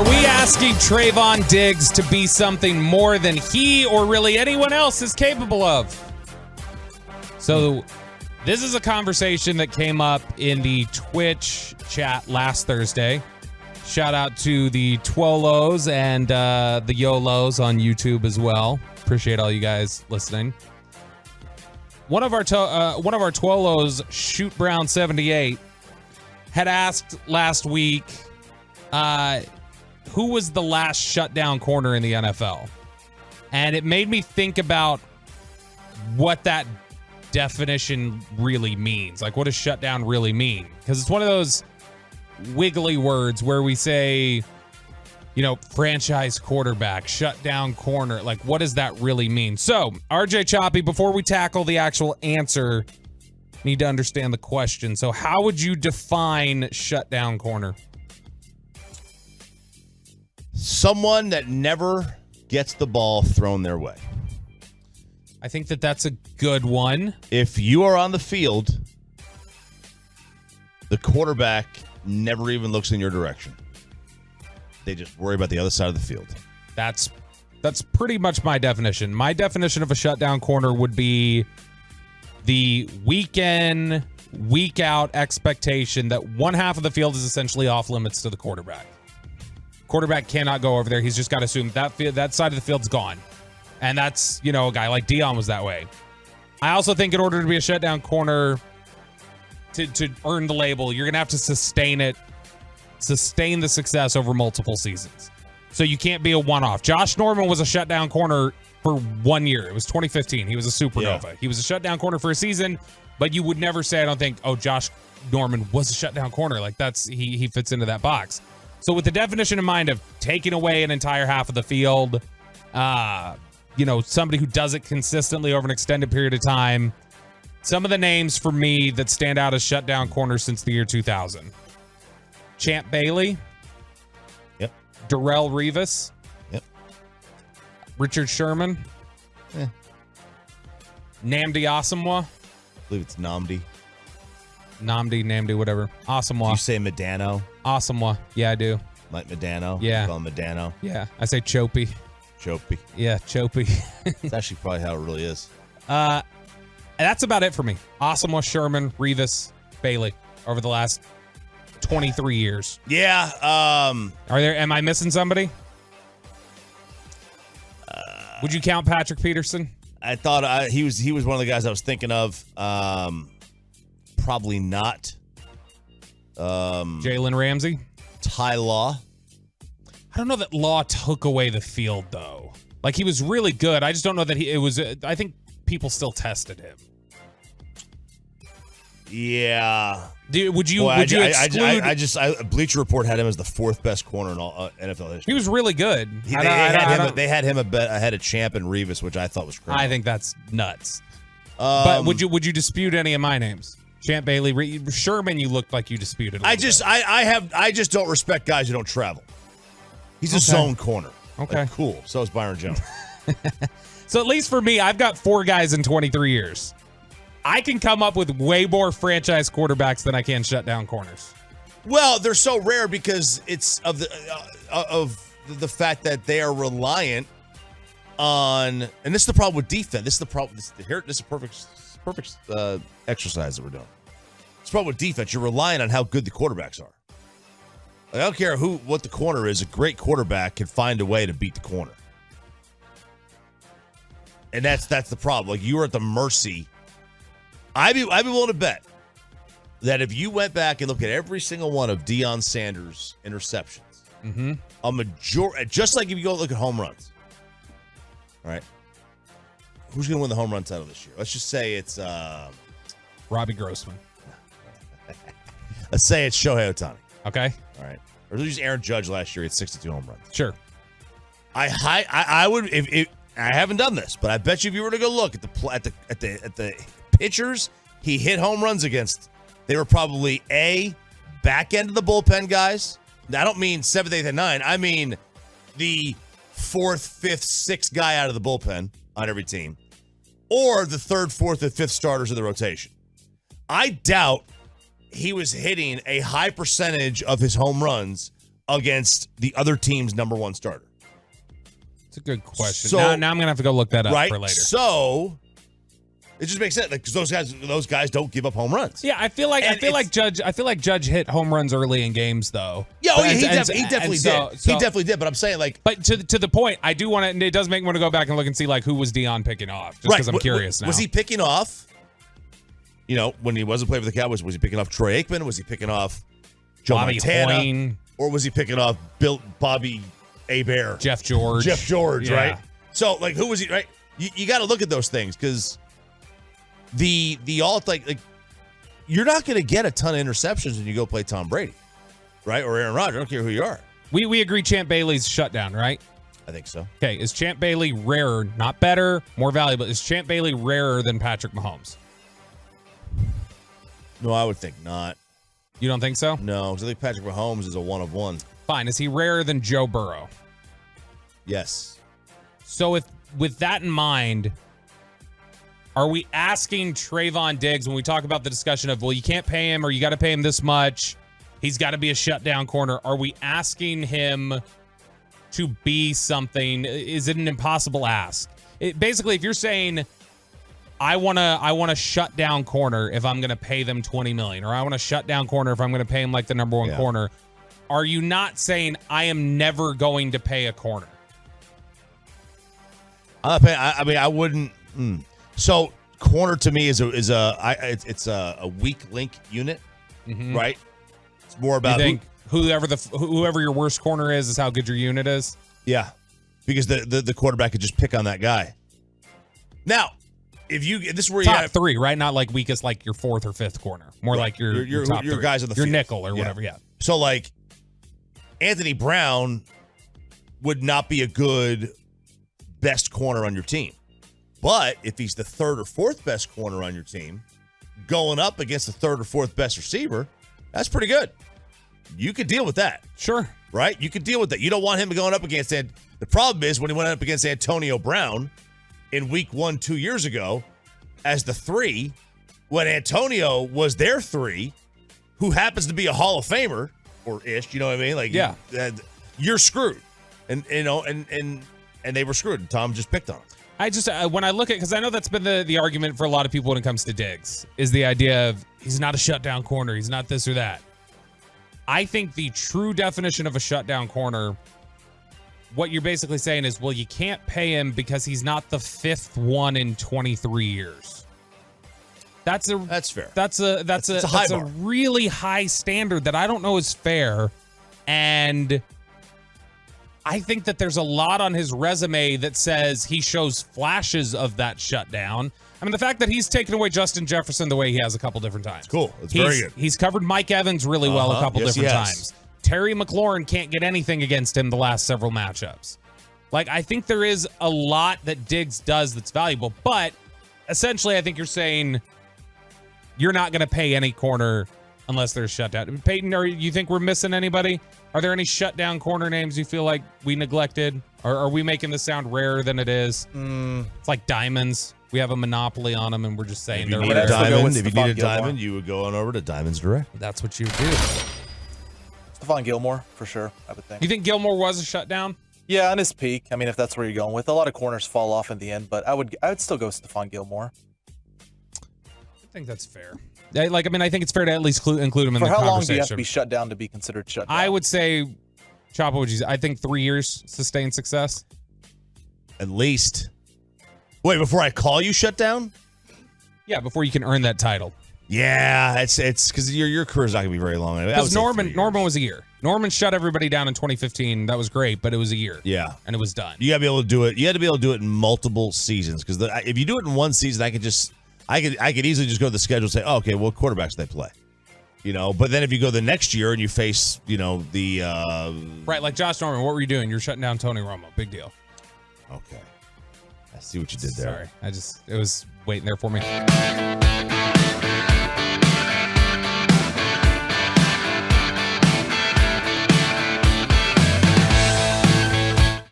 Are we asking Trevon Diggs to be something more than he or really anyone else is capable of? So this is a conversation that came up in the Twitch chat last Thursday. Shout out to the Twolos and the YOLOs on YouTube as well. Appreciate all you guys listening. One of our Twolos, Shoot Brown 78, had asked last week, who was the last shutdown corner in the NFL? And it made me think about what that definition really means. Like, what does shutdown really mean? Because it's one of those wiggly words where we say, you know, franchise quarterback, shutdown corner. Like, what does that really mean? So, RJ Choppy, before we tackle the actual answer, need to understand the question. So, how would you define shutdown corner? Someone that never gets the ball thrown their way. I think that that's a good one. If you are on the field, the quarterback never even looks in your direction. They just worry about the other side of the field. That's pretty much my definition. My definition of a shutdown corner would be the week in, week out expectation that one half of the field is essentially off limits to the quarterback. Quarterback cannot go over there. He's just got to assume that side of the field's gone. And that's, you know, a guy like Dion was that way. I also think in order to be a shutdown corner, to earn the label, you're going to have to sustain the success over multiple seasons. So you can't be a one-off. Josh Norman was a shutdown corner for 1 year. It was 2015. He was a supernova. Yeah. He was a shutdown corner for a season, but you would never say, I don't think, oh, Josh Norman was a shutdown corner. Like, that's he fits into that box. So with the definition in mind of taking away an entire half of the field, you know, somebody who does it consistently over an extended period of time, some of the names for me that stand out as shutdown corners since the year 2000. Champ Bailey. Yep. Darrelle Revis. Yep. Richard Sherman. Yeah. Nnamdi Asomugha. I believe it's Nnamdi. Nnamdi, whatever. Asomugha. Do you say Medano? Asomugha. Yeah, I do. Like Medano? Yeah. You call him Medano? Yeah. I say Chopey. Chopey. Yeah, Chopey. It's actually probably how it really is. And that's about it for me. Asomugha, Sherman, Revis, Bailey over the last 23 years. Yeah. Am I missing somebody? Would you count Patrick Peterson? I thought he was one of the guys I was thinking of. Probably not. Jalen Ramsey? Ty Law. I don't know that Law took away the field, though. Like, he was really good. I just don't know that I think people still tested him. Yeah. Dude, would you exclude? Bleacher Report had him as the fourth best corner in all NFL history. He was really good. They had him ahead of Champ and Revis, which I thought was crazy. I think that's nuts. But would you dispute any of my names? Champ Bailey, Sherman, you looked like you disputed. I just don't respect guys who don't travel. He's a zone corner. Okay. Like, cool. So is Byron Jones. So at least for me, I've got 4 guys in 23 years. I can come up with way more franchise quarterbacks than I can shut down corners. Well, they're so rare because it's of the fact that they are reliant on, and this is the problem with defense. This is the problem. This is a perfect exercise that we're doing. It's the problem with defense. You're relying on how good the quarterbacks are. Like, I don't care what the corner is. A great quarterback can find a way to beat the corner, and that's the problem. Like, you are at the mercy. I'd be willing to bet that if you went back and looked at every single one of Deion Sanders' interceptions, a majority, just like if you go look at home runs, all right, who's going to win the home run title this year? Let's just say it's Robbie Grossman. Let's say it's Shohei Ohtani. Okay. All right. Or let's use Aaron Judge last year. He had 62 home runs. Sure. I would if I haven't done this, but I bet you if you were to go look at the pitchers he hit home runs against, they were probably back end of the bullpen guys. I don't mean 7th, 8th, and 9th. I mean the 4th, 5th, 6th guy out of the bullpen on every team, or the 3rd, 4th, and 5th starters of the rotation. I doubt he was hitting a high percentage of his home runs against the other team's number one starter? It's a good question. So, now I'm going to have to go look that up for later. So it just makes sense because those guys don't give up home runs. Yeah, I feel like Judge hit home runs early in games though. Yeah, he definitely did. He definitely did. But I'm saying but to the point, I do want to. And it does make me want to go back and look and see who was Dion picking off, just because I'm curious now. Was he picking off? When he wasn't playing for the Cowboys, was he picking off Troy Aikman? Was he picking off Joe Bobby Montana? Hoyne? Or was he picking off Bobby Hebert? Jeff George, yeah. Right? So who was he? Right? You got to look at those things because. The all you're not going to get a ton of interceptions when you go play Tom Brady, right? Or Aaron Rodgers. I don't care who you are. We agree Champ Bailey's shutdown, right? I think so. Okay, is Champ Bailey rarer, not better, more valuable? Is Champ Bailey rarer than Patrick Mahomes? No, I would think not. You don't think so? No, because I think Patrick Mahomes is a one of one. Fine. Is he rarer than Joe Burrow? Yes. So with that in mind, are we asking Trevon Diggs when we talk about the discussion of, well, you can't pay him or you got to pay him this much, he's got to be a shutdown corner. Are we asking him to be something? Is it an impossible ask? Basically, if you're saying, I want to shut down corner if I'm going to pay them $20 million, or I want to shut down corner if I'm going to pay him like the number one corner, are you not saying I am never going to pay a corner? I wouldn't. So corner to me is a weak link unit, right? It's more about you think whoever your worst corner is how good your unit is. Yeah, because the quarterback could just pick on that guy. Now, this is where top three, right? Not weakest, like your fourth or fifth corner. More like your top your three. Guys on the your field. Nickel or whatever. Yeah. So Anthony Brown would not be a good best corner on your team. But if he's the third or fourth best corner on your team, going up against the third or fourth best receiver, that's pretty good. You could deal with that. Sure. Right? You could deal with that. You don't want him going up against it. The problem is when he went up against Antonio Brown in week 1 2 years ago as the 3, when Antonio was their 3, who happens to be a Hall of Famer, or ish, you know what I mean? You're screwed. And they were screwed. Tom just picked on him. I just, when I look at, because I know that's been the argument for a lot of people when it comes to Diggs, is the idea of he's not a shutdown corner. He's not this or that. I think the true definition of a shutdown corner, what you're basically saying is, well, you can't pay him because he's not the 5th one in 23 years. That's fair. That's a really high standard that I don't know is fair. And I think that there's a lot on his resume that says he shows flashes of that shutdown. I mean, the fact that he's taken away Justin Jefferson the way he has a couple different times. Cool. It's very good. He's covered Mike Evans really well a couple different times. Terry McLaurin can't get anything against him the last several matchups. I think there is a lot that Diggs does that's valuable, but essentially I think you're saying you're not going to pay any corner unless there's shutdown. Peyton, you think we're missing anybody? Are there any shutdown corner names you feel like we neglected? Or are we making this sound rarer than it is? It's like diamonds. We have a monopoly on them, and we're just saying they're rare. If you need a diamond, you would go on over to Diamonds Direct. That's what you would do. Stephon Gilmore, for sure, I would think. You think Gilmore was a shutdown? Yeah, on his peak. I mean, if that's where you're going with. A lot of corners fall off in the end, but I would still go Stephon Gilmore. I think that's fair. I think it's fair to at least include him in the conversation. For how long do you have to be shut down to be considered shut down? I would say, Chopper, would you say? I think 3 years sustained success. At least. Wait, before I call you shut down? Yeah, before you can earn that title. Yeah, it's because your career's not gonna be very long. Because Norman was a year. Norman shut everybody down in 2015. That was great, but it was a year. Yeah, and it was done. You gotta be able to do it. You had to be able to do it in multiple seasons. Because if you do it in one season, I could easily just go to the schedule and say, oh, okay, what quarterbacks they play. But then if you go the next year and you face, the right, like Josh Norman, what were you doing? You're shutting down Tony Romo. Big deal. Okay, I see what you did there. Sorry, it was waiting there for me.